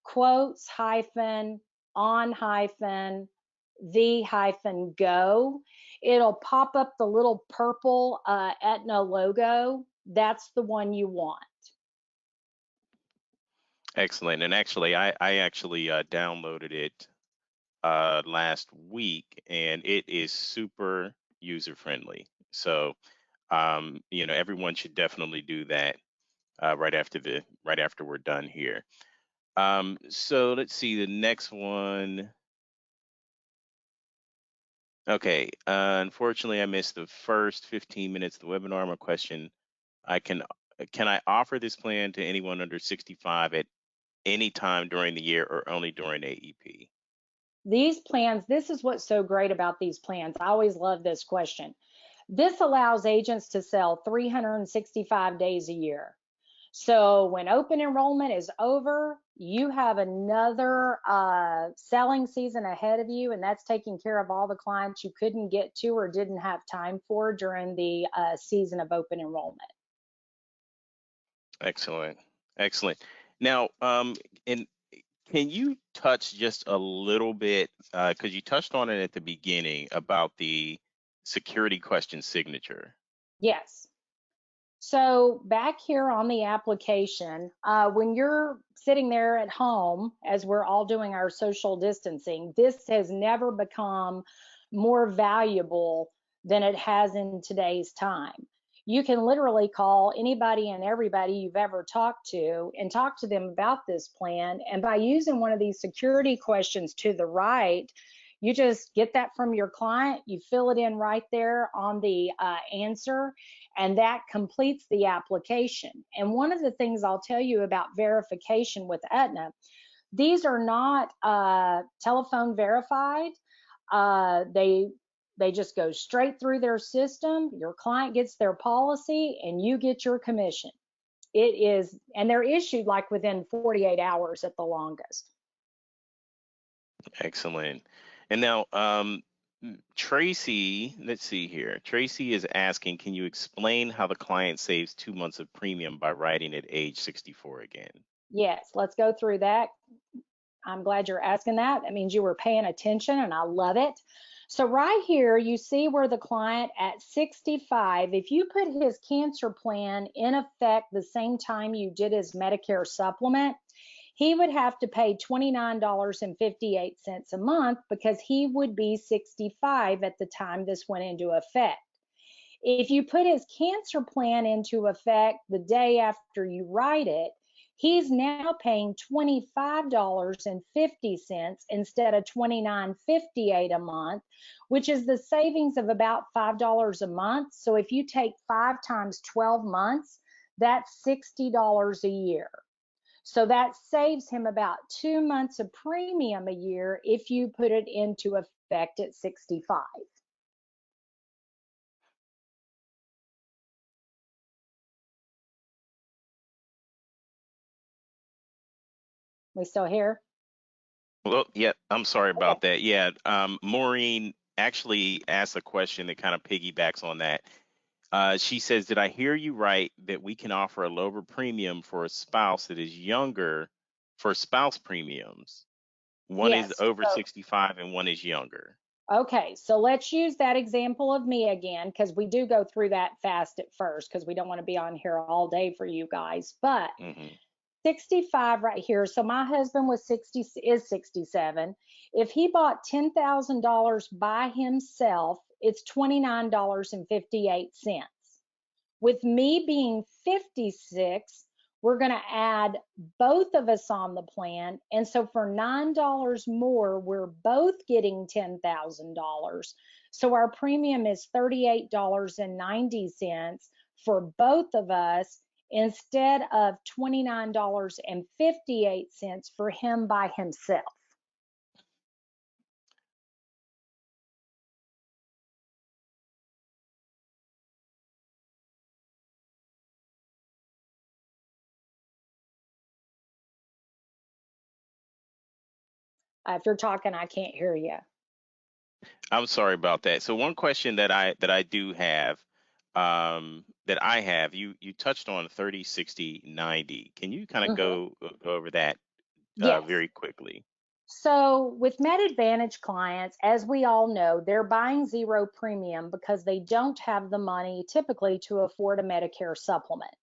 quotes hyphen on hyphen the hyphen go, it'll pop up the little purple Aetna logo. That's the one you want. Excellent. And actually, I actually downloaded it last week, and it is super user friendly. So, everyone should definitely do that right after we're done here. So let's see the next one. Okay. Unfortunately, I missed the first 15 minutes of the webinar. My question: I can I offer this plan to anyone under 65 at any time during the year or only during AEP? These plans, this is what's so great about these plans. I always love this question. This allows agents to sell 365 days a year. So when open enrollment is over, you have another selling season ahead of you, and that's taking care of all the clients you couldn't get to or didn't have time for during the season of open enrollment. Excellent. Excellent. Now, and can you touch just a little bit, because you touched on it at the beginning about the security question signature? Yes. So back here on the application, when you're sitting there at home, as we're all doing our social distancing, this has never become more valuable than it has in today's time. You can literally call anybody and everybody you've ever talked to and talk to them about this plan. And by using one of these security questions to the right, you just get that from your client, you fill it in right there on the answer, and that completes the application. And one of the things I'll tell you about verification with Aetna, these are not telephone verified. They just go straight through their system. Your client gets their policy and you get your commission. It is, and they're issued like within 48 hours at the longest. Excellent. And now, Tracy, let's see here. Tracy is asking, can you explain how the client saves 2 months of premium by writing at age 64 again? Yes, let's go through that. I'm glad you're asking that. That means you were paying attention, and I love it. So right here, you see where the client at 65, if you put his cancer plan in effect the same time you did his Medicare supplement, he would have to pay $29.58 a month because he would be 65 at the time this went into effect. If you put his cancer plan into effect the day after you write it, he's now paying $25.50 instead of $29.58 a month, which is the savings of about $5 a month. So if you take 5 times 12 months, that's $60 a year. So that saves him about 2 months of premium a year if you put it into effect at 65. We still here? Well, yeah, I'm sorry Okay. about that. Yeah, Maureen actually asked a question that kind of piggybacks on that. She says, did I hear you right that we can offer a lower premium for a spouse that is younger for spouse premiums? One is Yes. over So 65 and one is younger. okay, so let's use that example of me again, because we do go through that fast at first, because we don't want to be on here all day for you guys. But Hmm. 65 right here. So my husband was 60, is 67. If he bought $10,000 by himself, it's $29.58. With me being 56, we're going to add both of us on the plan. And so for $9 more, we're both getting $10,000. So our premium is $38.90 for both of us instead of $29.58 for him by himself. If you're talking, I can't hear you. I'm sorry about that. So one question that I do have, that I have, you touched on 30, 60, 90. Can you kind of Mhm. go over that Yes. very quickly? So with Med Advantage clients, as we all know, they're buying zero premium because they don't have the money typically to afford a Medicare supplement.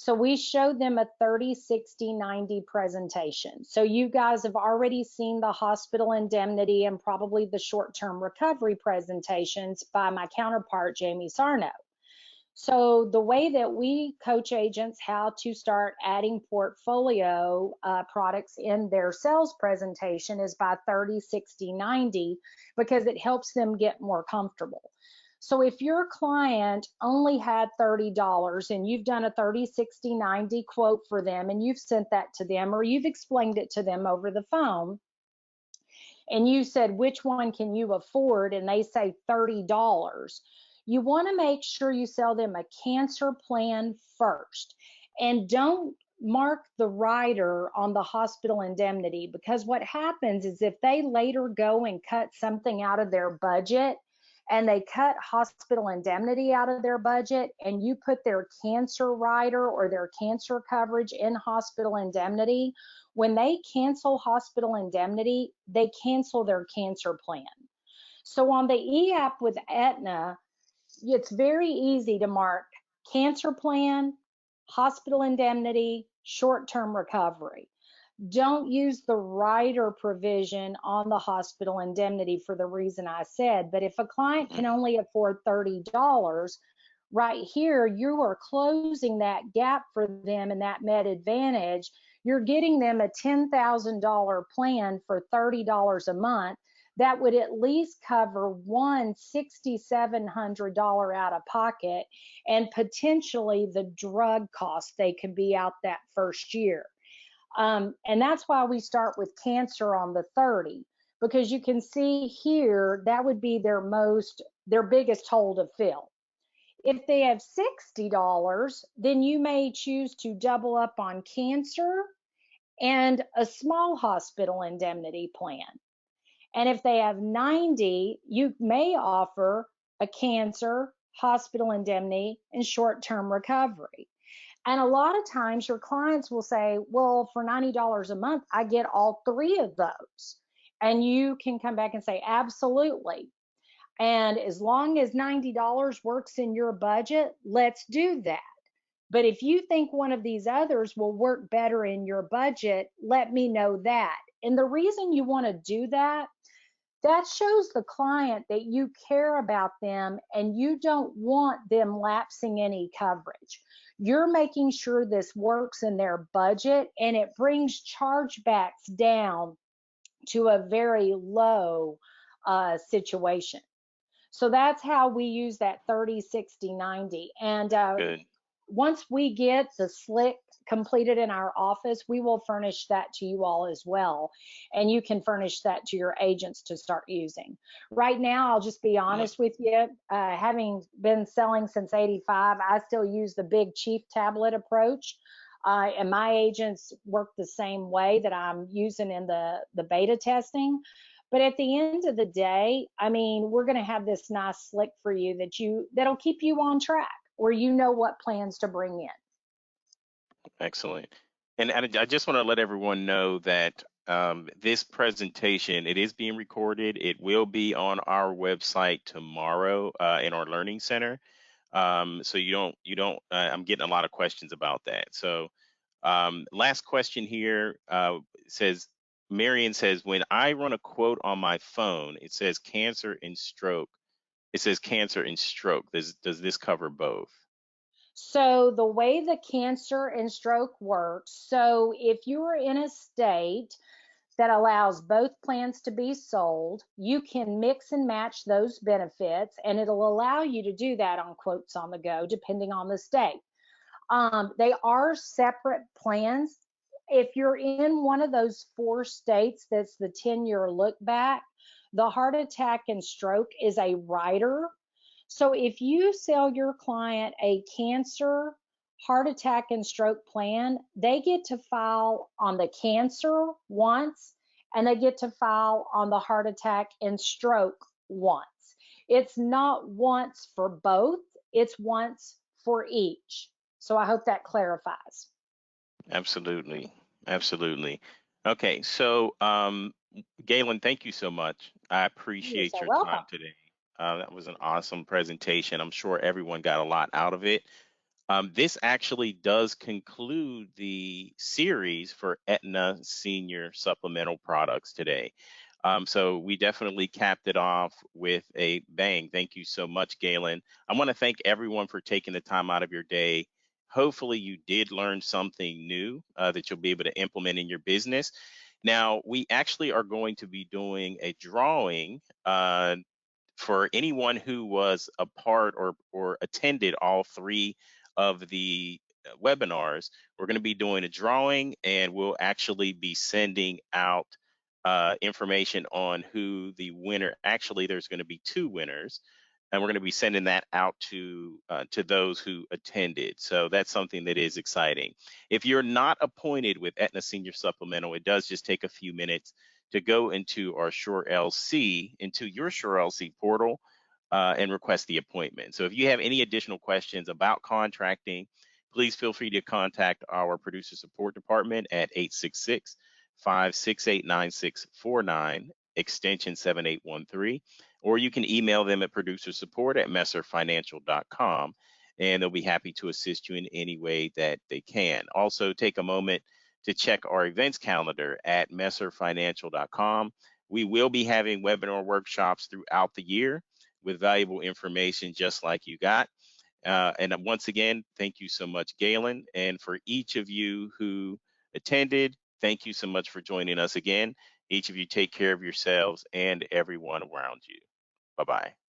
So we showed them a 30, 60, 90 presentation. So you guys have already seen the hospital indemnity and probably the short-term recovery presentations by my counterpart, Jamie Sarno. So the way that we coach agents how to start adding portfolio products in their sales presentation is by 30, 60, 90, because it helps them get more comfortable. So if your client only had $30 and you've done a 30, 60, 90 quote for them and you've sent that to them or you've explained it to them over the phone, and you said, which one can you afford? And they say $30. You want to make sure you sell them a cancer plan first. And don't mark the rider on the hospital indemnity, because what happens is if they later go and cut something out of their budget and they cut hospital indemnity out of their budget and you put their cancer rider or their cancer coverage in hospital indemnity, when they cancel hospital indemnity, they cancel their cancer plan. So on the e-app with Aetna, it's very easy to mark cancer plan, hospital indemnity, short-term recovery. Don't use the rider provision on the hospital indemnity for the reason I said. But if a client can only afford $30, right here, you are closing that gap for them in that Med Advantage. You're getting them a $10,000 plan for $30 a month. That would at least cover one $6,700 out of pocket and potentially the drug costs they could be out that first year. And that's why we start with cancer on the 30, because you can see here that would be their biggest hole to fill. If they have $60, then you may choose to double up on cancer and a small hospital indemnity plan. And if they have 90, you may offer a cancer, hospital indemnity, and short-term recovery. And a lot of times your clients will say, well, for $90 a month, I get all three of those. And you can come back and say, absolutely. And as long as $90 works in your budget, let's do that. But if you think one of these others will work better in your budget, let me know that. And the reason you want to do that, that shows the client that you care about them and you don't want them lapsing any coverage. You're making sure this works in their budget and it brings chargebacks down to a very low situation. So that's how we use that 30, 60, 90. And Good. once we get the slick completed in our office, we will furnish that to you all as well. And you can furnish that to your agents to start using. Right now, I'll just be honest with you, having been selling since 85, I still use the big chief tablet approach. And my agents work the same way that I'm using in the beta testing. But at the end of the day, I mean, we're going to have this nice slick for you that'll keep you on track, where you know what plans to bring in. Excellent. And I just want to let everyone know that this presentation, it is being recorded. It will be on our website tomorrow in our learning center. So I'm getting a lot of questions about that. So last question here says, Marion says, when I run a quote on my phone, it says cancer and stroke. It says cancer and stroke. Does this cover both? So the way the cancer and stroke works, so if you are in a state that allows both plans to be sold, you can mix and match those benefits, and it'll allow you to do that on Quotes on the Go, depending on the state. They are separate plans. If you're in one of those 4 states that's the 10-year look back, the heart attack and stroke is a rider. So if you sell your client a cancer, heart attack, and stroke plan, they get to file on the cancer once, and they get to file on the heart attack and stroke once. It's not once for both, it's once for each. So I hope that clarifies. Absolutely. Absolutely. Okay. So, Galen, thank you so much. I You're appreciate so your welcome. time today. That was an awesome presentation. I'm sure everyone got a lot out of it. This actually does conclude the series for Aetna Senior Supplemental Products today. So we definitely capped it off with a bang. Thank you so much, Galen. I want to thank everyone for taking the time out of your day. Hopefully, you did learn something new that you'll be able to implement in your business. Now, we actually are going to be doing a drawing for anyone who was a part or attended all three of the webinars. We're going to be doing a drawing, and we'll actually be sending out information on who the winner. Actually, there's going to be two winners, and we're going to be sending that out to those who attended. So that's something that is exciting. If you're not appointed with Aetna Senior Supplemental, it does just take a few minutes to go into our Sure LC, into your Sure LC portal, and request the appointment. So if you have any additional questions about contracting, please feel free to contact our producer support department at 866-568-9649, extension 7813, or you can email them at producersupport@messerfinancial.com, and they'll be happy to assist you in any way that they can. Also, take a moment to check our events calendar at messerfinancial.com. We will be having webinar workshops throughout the year with valuable information just like you got. And once again, thank you so much, Galen. And for each of you who attended, thank you so much for joining us again. Each of you take care of yourselves and everyone around you. Bye-bye.